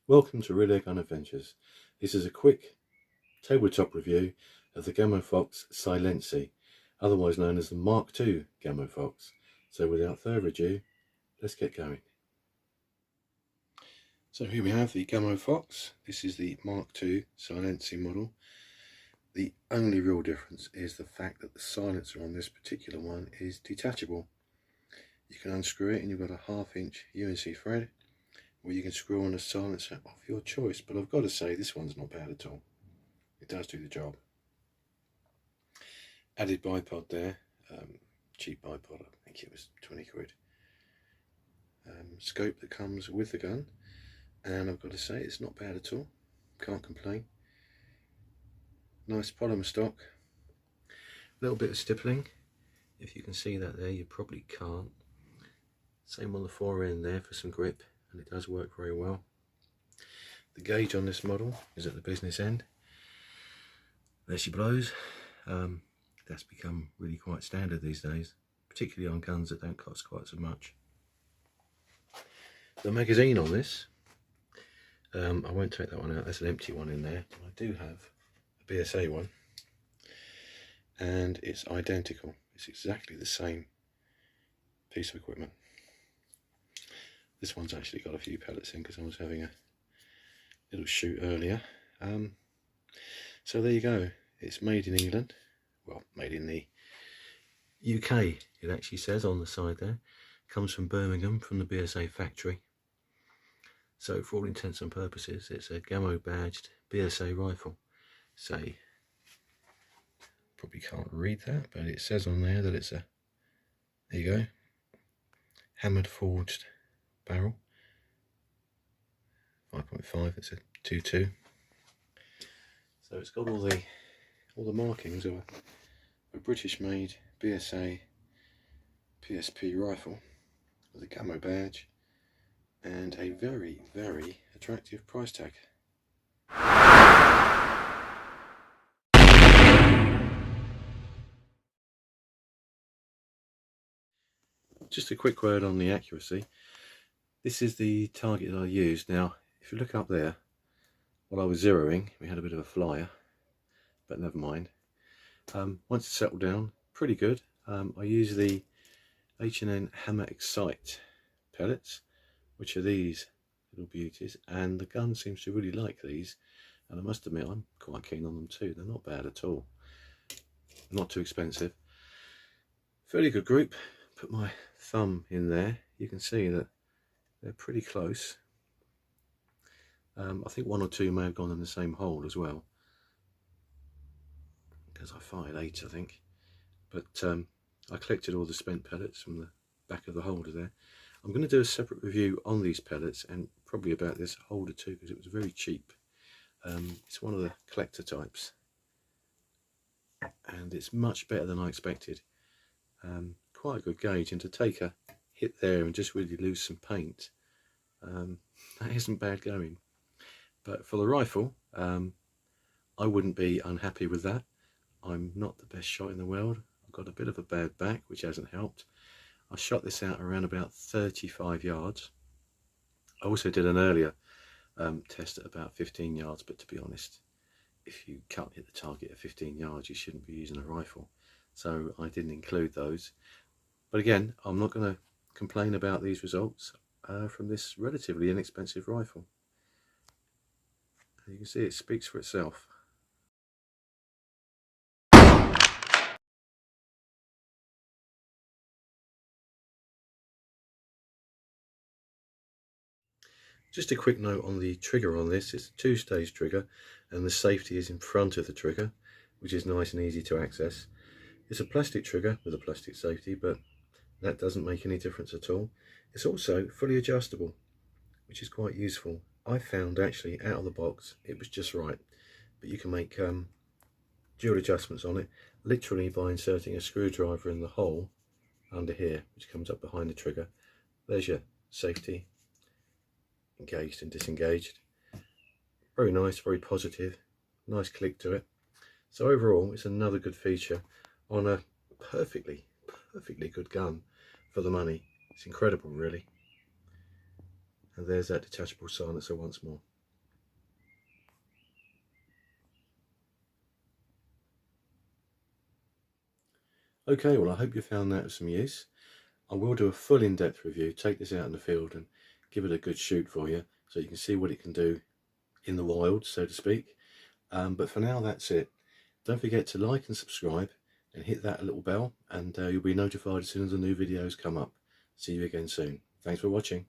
Welcome to Real Airgun Adventures. This is a quick tabletop review of the Gamo Phox Silenci, otherwise known as the Mark II Gamo Phox. So without further ado, let's get going. So here we have the Gamo Phox. This is the Mark II Silenci model. The only real difference is the fact that the silencer on this particular one is detachable. You can unscrew it and you've got a 1/2 inch UNC thread, or you can screw on a silencer of your choice, but I've got to say this one's not bad at all. It does do the job. Added bipod there, cheap bipod, I think it was 20 quid. Scope that comes with the gun, and I've got to say it's not bad at all, can't complain. Nice polymer stock, a little bit of stippling, if you can see that there, you probably can't. Same on the fore end there for some grip, and it does work very well. The gauge on this model is at the business end. There she blows. That's become really quite standard these days, particularly on guns that don't cost quite so much. The magazine on this, I won't take that one out, there's an empty one in there. I do have a BSA one, and it's identical. It's exactly the same piece of equipment. This one's actually got a few pellets in because I was having a little shoot earlier. So there you go. It's made in England. Well, made in the UK, it actually says on the side there. Comes from Birmingham, from the BSA factory. So for all intents and purposes, it's a Gamo badged BSA rifle. Say, probably can't read that, but it says on there that it's a, there you go, hammered forged barrel, 5.5, it's a 2.2. So it's got all the markings of a British made BSA PSP rifle with a Gamo badge and a very, very attractive price tag. Just a quick word on the accuracy. This is the target that I used. Now, if you look up there, while I was zeroing, we had a bit of a flyer, but never mind. Once it settled down, pretty good. I use the H&N Hammer Excite pellets, which are these little beauties, and the gun seems to really like these, and I must admit I'm quite keen on them too. They're not bad at all, not too expensive, fairly good group. Put my thumb in there, you can see that they're pretty close. I think one or two may have gone in the same hole as well, because I fired 8 I think, but I collected all the spent pellets from the back of the holder there. I'm going to do a separate review on these pellets and probably about this holder too, because it was very cheap. It's one of the collector types and it's much better than I expected. Quite a good gauge, and to take a hit there and just really lose some paint, that isn't bad going. But for the rifle, I wouldn't be unhappy with that. I'm not the best shot in the world. I've got a bit of a bad back, which hasn't helped. I shot this out around about 35 yards. I also did an earlier test at about 15 yards, but to be honest, if you can't hit the target at 15 yards, you shouldn't be using a rifle. So I didn't include those. But again, I'm not going to complain about these results from this relatively inexpensive rifle. You can see it speaks for itself. Just a quick note on the trigger on this. It's a 2-stage trigger, and the safety is in front of the trigger, which is nice and easy to access. It's a plastic trigger with a plastic safety, but that doesn't make any difference at all. It's also fully adjustable, which is quite useful. I found actually out of the box it was just right, but you can make dual adjustments on it, literally by inserting a screwdriver in the hole under here, which comes up behind the trigger. There's your safety, engaged and disengaged. Very nice, very positive, nice click to it. So overall, it's another good feature on a perfectly good gun for the money. It's incredible, really. And there's that detachable silencer once more. Okay, well I hope you found that of some use. I will do a full in-depth review, take this out in the field and give it a good shoot for you so you can see what it can do in the wild, so to speak. But for now, that's it. Don't forget to like and subscribe and hit that little bell, and you'll be notified as soon as the new videos come up. See you again soon. Thanks for watching.